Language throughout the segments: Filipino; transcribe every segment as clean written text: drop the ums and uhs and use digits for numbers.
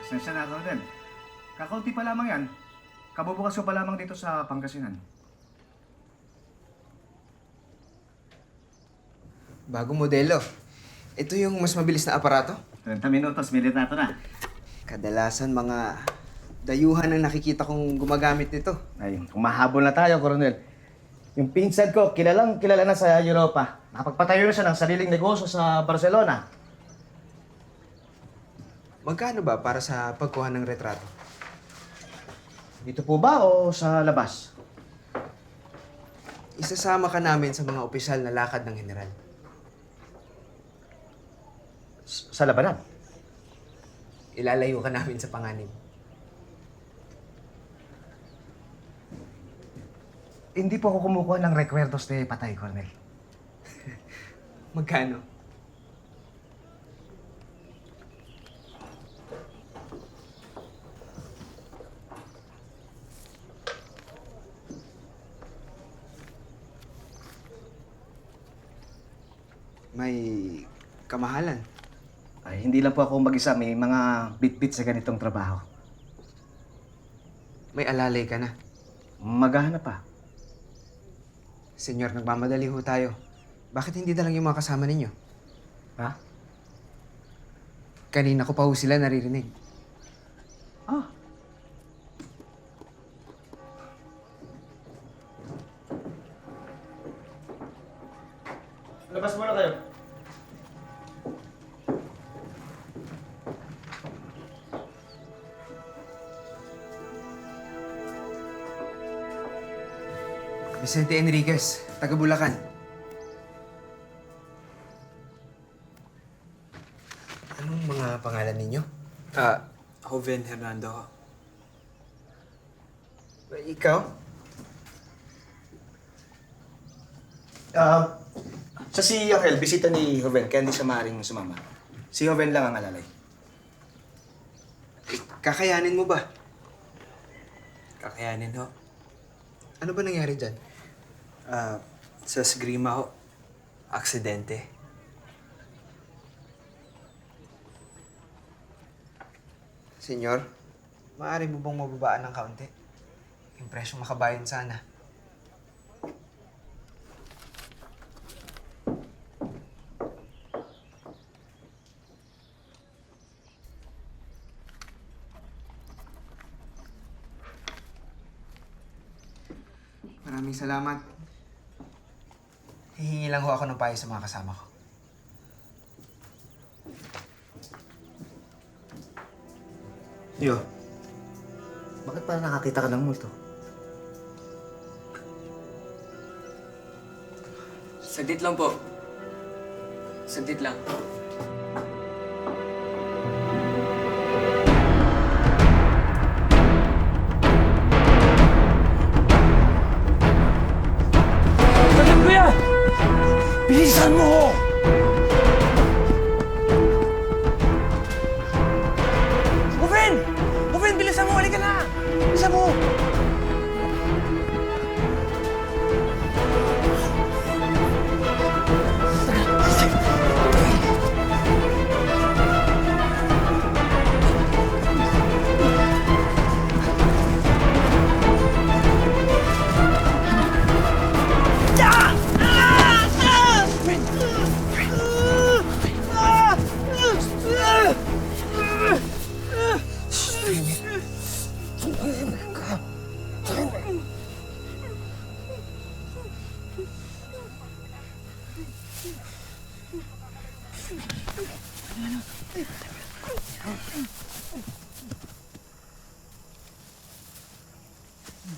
Pasensya na, Colonel. Kakaunti pa lamang yan. Kabubukas ko pa lamang dito sa Pangasinan. Bagong modelo. Ito yung mas mabilis na aparato. 30 minutos, militato na. Kadalasan mga dayuhan ang nakikita kong gumagamit nito. Ay, umahabol na tayo, Colonel. Yung pinsan ko, kilala na sa Europa. Nakapagpatayo na siya ng sariling negosyo sa Barcelona. Magkano ba para sa pagkuha ng retrato? Dito po ba o sa labas? Isasama ka namin sa mga opisyal na lakad ng general. Sa labanan? Ilalayo ka namin sa panganib. Hindi po ako kumukuha ng recuerdos de patay, Colonel. Magkano? May kamahalan. Ay, hindi lang po ako mag-isa. May mga bit-bit sa ganitong trabaho. May alalay ka na. Maghahanap pa. Senyor, nagmamadali ho tayo. Bakit hindi na lang yung mga kasama ninyo? Ha? Kanina ko pa ho sila naririnig. Ah. Labas muna kayo. Vicente Enriquez, taga Bulacan. Anong mga pangalan ninyo? Joven Hernando. Ikaw? Sa si Angel, bisita ni Joven, kaya hindi siya maaaring sumama. Si Joven lang ang alalay. Kakayanin mo ba? Kakayanin ho. Ano ba nangyari dyan? Sa Esgrima ho. Aksidente. Senyor, maaari mo bang mababaan ng kaunti? Yung presyong makabayan sana. Maraming salamat. Hihingi lang ho ako ng payo sa mga kasama ko. Yo, bakit parang nakakita ka ng multo? Saglit lang po. Saglit lang. Saglit, kuya! Bilisan mo! Ruben! Ruben, bilisan mo! Halika na! Bilisan mo!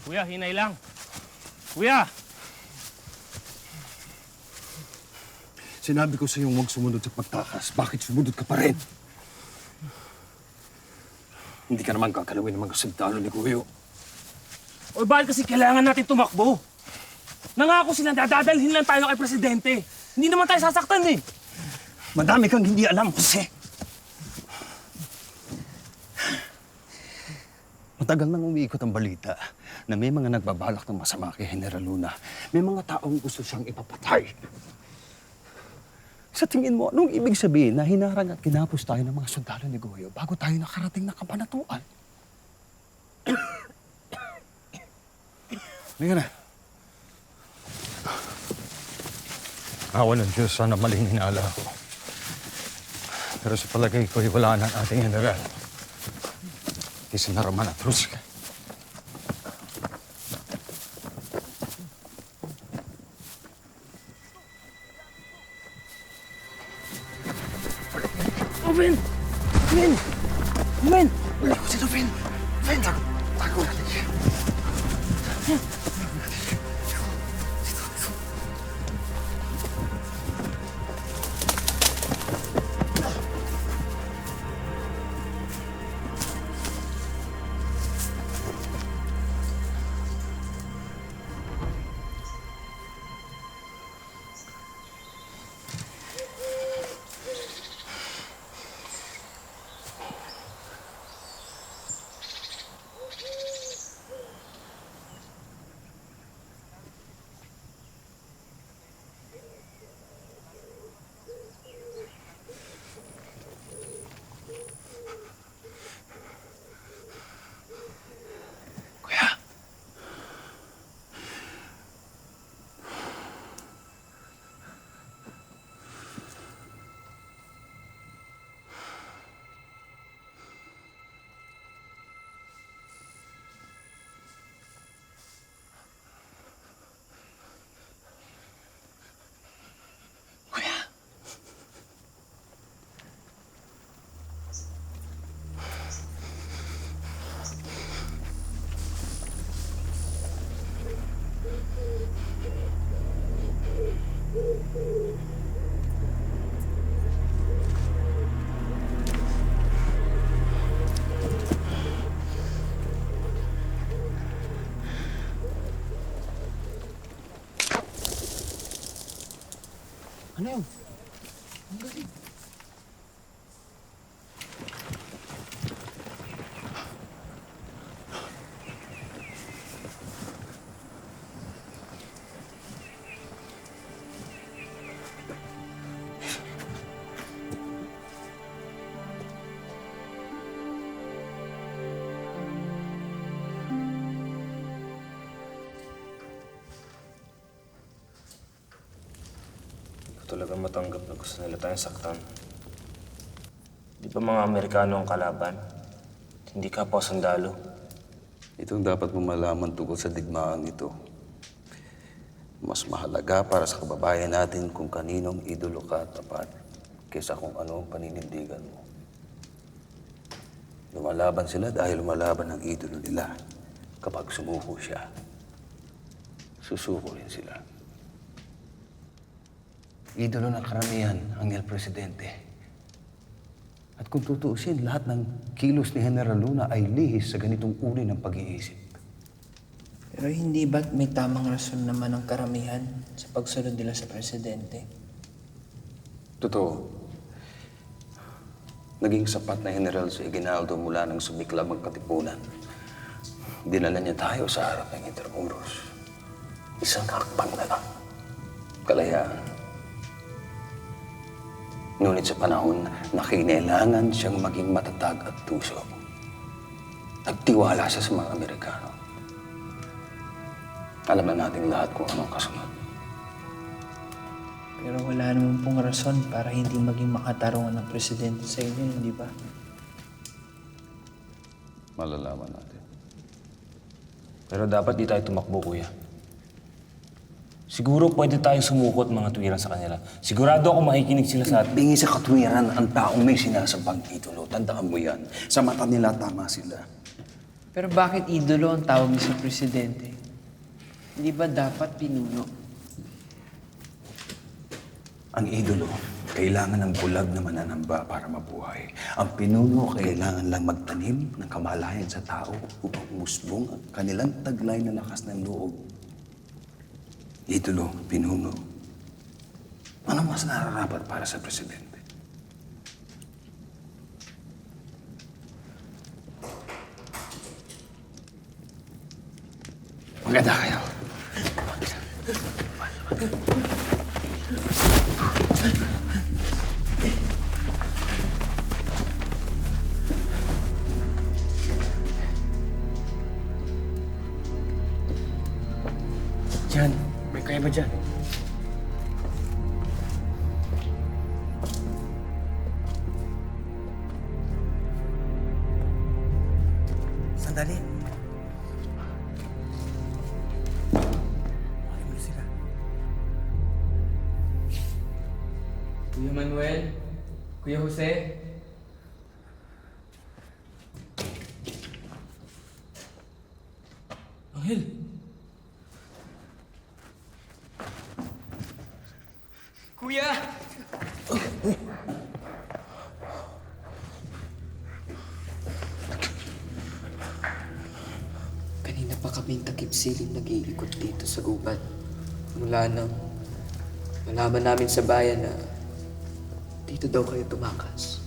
Kuya, hinay lang. Kuya! Sinabi ko sa iyo huwag sumunod sa pagtakas. Bakit sumunod ka pa rin? Hindi ka naman kakalawin ng mga sundalo ni Kuya. O bakit kasi kailangan natin tumakbo? Nangako sila dadalhin lang tayo kay Presidente. Hindi naman tayo sasaktan eh. Madami kang hindi alam, Jose. Matagal nang umiikot ang balita na may mga nagbabalak ng masama kay General Luna. May mga taong gusto siyang ipapatay. Sa tingin mo, anong ibig sabihin na hinarang at kinapos tayo ng mga sundalo ni Goyo bago tayo nakarating ng kabanatuan? Halika na. Awa ng Diyos, sana maling hinala ako. Pero sa palagay ko, wala na ang ating general. Isa na Roman at Ruska. Rubén! Rubén! Rubén! Wala ko si Rubén! Rubén, tago natin siya. Ano yun? Talaga matanggap na gusto nila tayong saktan. Di ba mga Amerikano ang kalaban? Hindi ka pa sundalo. Ito ang dapat mo malaman tungkol sa digmaan ito. Mas mahalaga para sa kababayan natin kung kaninong idolo ka tapat kaysa kung ano ang paninindigan mo. Lumalaban sila dahil lumalaban ang idolo nila. Kapag sumuko siya, susuko rin sila. Idolo ng karamihan ang El Presidente. At kung tutuusin, lahat ng kilos ni General Luna ay lihis sa ganitong uri ng pag-iisip. Pero hindi ba't may tamang rason naman ang karamihan sa pagsunod nila sa presidente? Totoo. Naging sapat na general si Aguinaldo mula nang sumiklab ang katipunan. Dinala niya tayo sa harap ng Intramuros. Isang hakbang na lang. Kalayaan. Ngunit sa panahon na kinailangan siyang maging matatag at tuso, nagtiwala siya sa mga Amerikano. Alam na natin lahat kung anong kasunod. Pero wala naman pong rason para hindi maging makatarungan ng presidente sa inyo, hindi ba? Malalaman natin. Pero dapat di tayo tumakbo, kuya. Siguro pwede tayong sumukot mga tuwiran sa kanila. Sigurado ako makikinig sila sa atin. Bingi sa katwiran ang taong may sinasabang idolo. Tandaan mo yan. Sa mata nila, tama sila. Pero bakit idolo ang tawag niyo sa presidente? Hindi ba dapat pinuno? Ang idolo, kailangan ng bulag na mananamba para mabuhay. Ang pinuno, kailangan lang magtanim ng kamalayan sa tao upang umusbong ang kanilang taglay na lakas ng loob. Idolo, pinuno. Ano mas nararapat para sa presidente? Maganda kayo. dyan. May kaya ba dyan? Sandali. Alam mo sila. Kuya Manuel? Kuya Jose? Angel! Kuya! Kanina pa kaming takip siling nag-iikot dito sa gubat. Mula nang malaman namin sa bayan na dito daw kayo tumakas.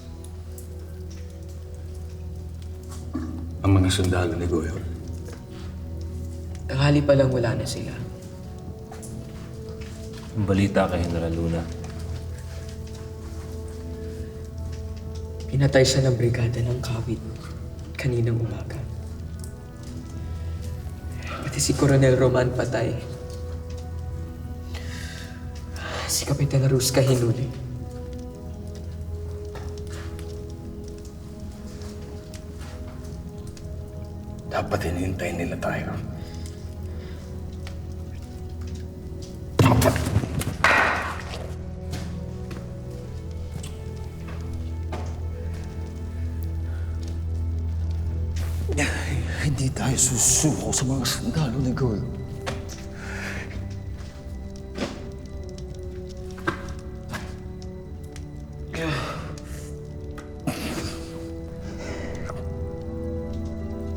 Ang mga sundalo ni Goyo. Tanghali pa lang wala na sila. Ang balita kay General Luna. Pinatay siya ng brigada ng kawit kaninang umaga. Pati si Coronel Roman patay. Si Kapitan Ruska hinuli. Dapat hinihintay nila tayo. Hindi tayo susuko sa mga sundalo ni Goyo.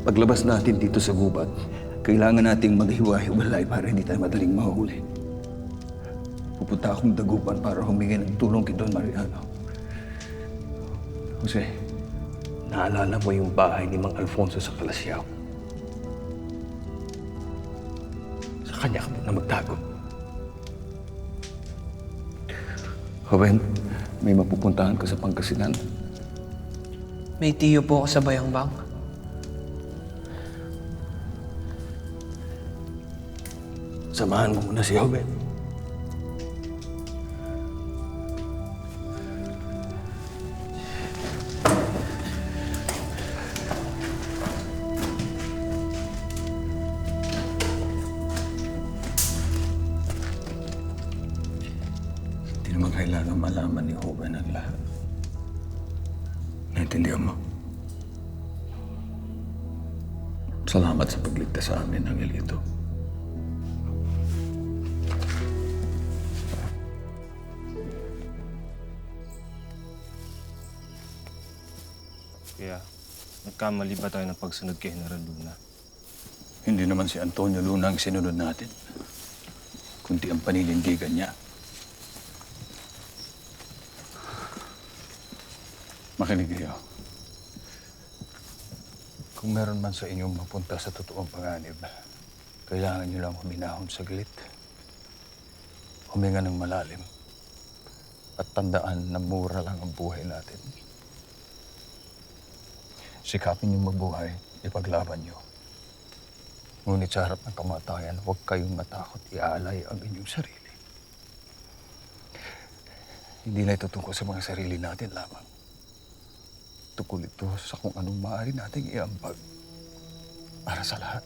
Paglabas natin dito sa gubat, kailangan nating maghiwa-hiwalay para hindi tayo madaling mahuli. Pupunta akong dagupan para humingi ng tulong kay Don Mariano. Jose, naalala mo yung bahay ni Mang Alfonso sa Calasiao? Sa kanya ka muna magtago. Joven, may mapupuntahan ka sa Pangasinan. May tiyo po ako sa Bayambang. Samahan mo muna si Joven. Hindi naman kailangan malaman ni Joven ang lahat. Naintindihan mo? Salamat sa pagligtas sa amin, Angelito. Kaya, nagkamali ba tayo ng pagsunod kay General Luna? Hindi naman si Antonio Luna ang sinunod natin, kundi ang paninindigan niya. Makinig kayo. Kung meron man sa inyong mapunta sa totoong panganib, kailangan niyo lang huminahon saglit, huminga ng malalim, at tandaan na mura lang ang buhay natin. Sikapin niyong mabuhay, ipaglaban niyo. Ngunit sa harap ng kamatayan, huwag kayong matakot iaalay ang inyong sarili. Hindi na ito tungkol sa mga sarili natin lamang. Tungkol ito sa kung anong maaari nating iambag para sa lahat.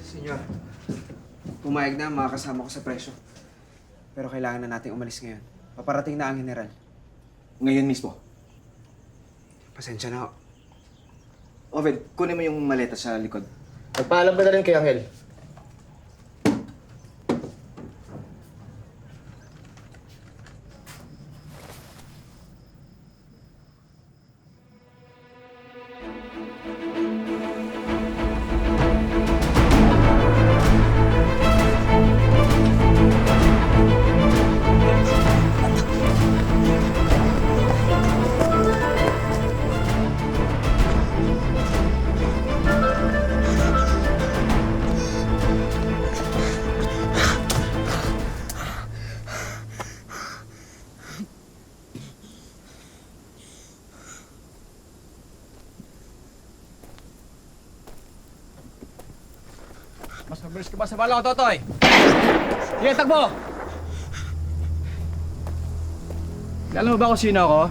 Senyor, pumayag na ang mga kasama ko sa presyo. Pero kailangan na nating umalis ngayon. Paparating na ang general. Ngayon mismo. Pasensya na ho. Ovid, kunin mo yung maleta sa likod. Magpaalam ka na rin kay Angel. Mabilis ka ba sa bala ko, Totoy? Sige, takbo! Alam mo ba kung sino ako?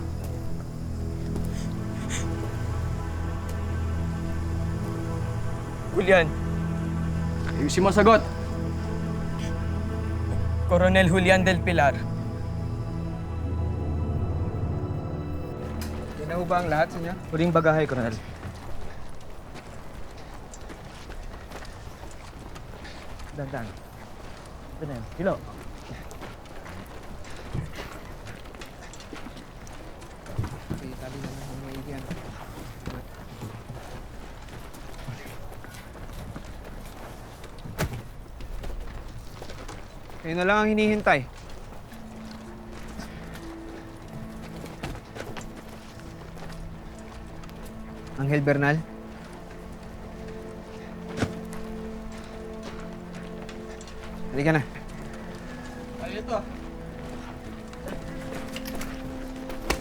Julian. Ayusin mo sagot. Coronel Julian del Pilar. Yan na ho ba ang lahat, senyor? Huling bagahe, Colonel. Dan. Ito na yun. Kilo. Okay, tali na ng mga yan. Kayo na lang ang hinihintay. Angel Bernal? Halika na. Ay, ito.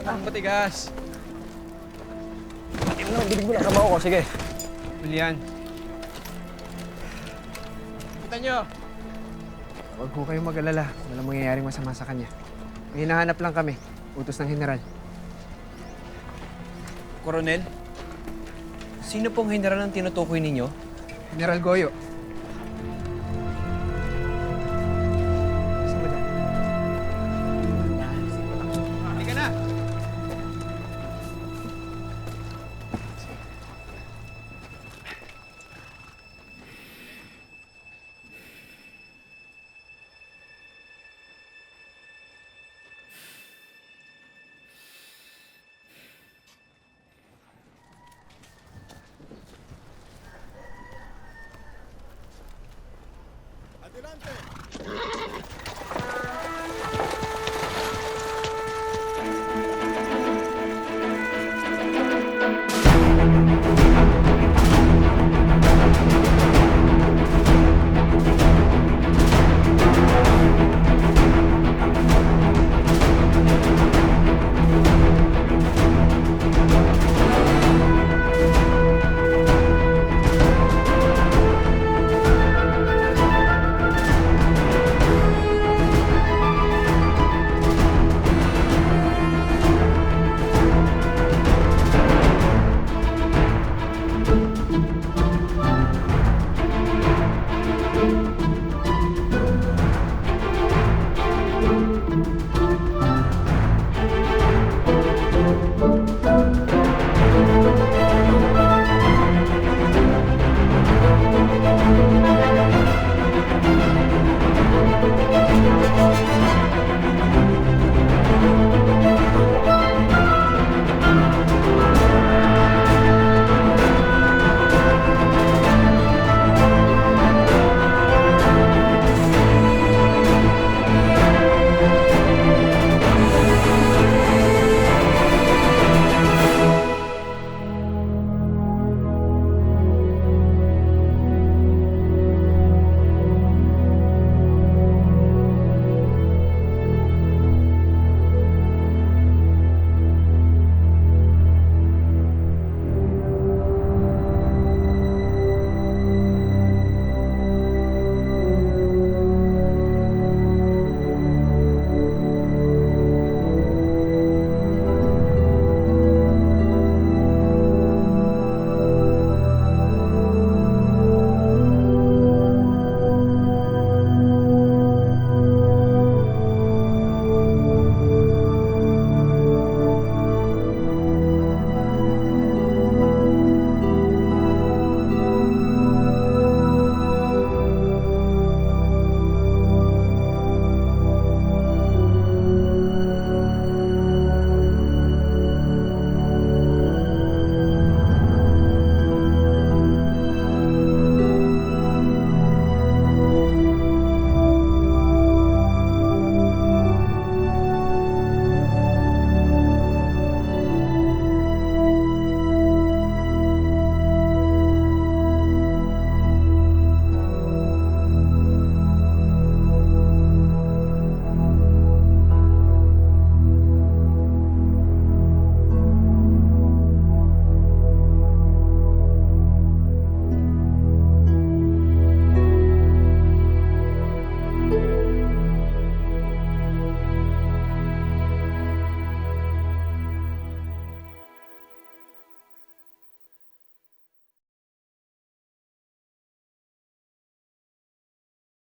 Ang matigas. Bilig mo na kamaw ko, sige. Julian, Kita nyo. huwag ko kayong mag-alala. Walang mangyayaring masama sa kanya. May hinahanap lang kami. Utos ng general. Coronel, sino pong general ang tinutukoy ninyo? General Goyo. Saan ba dyan? Halika na!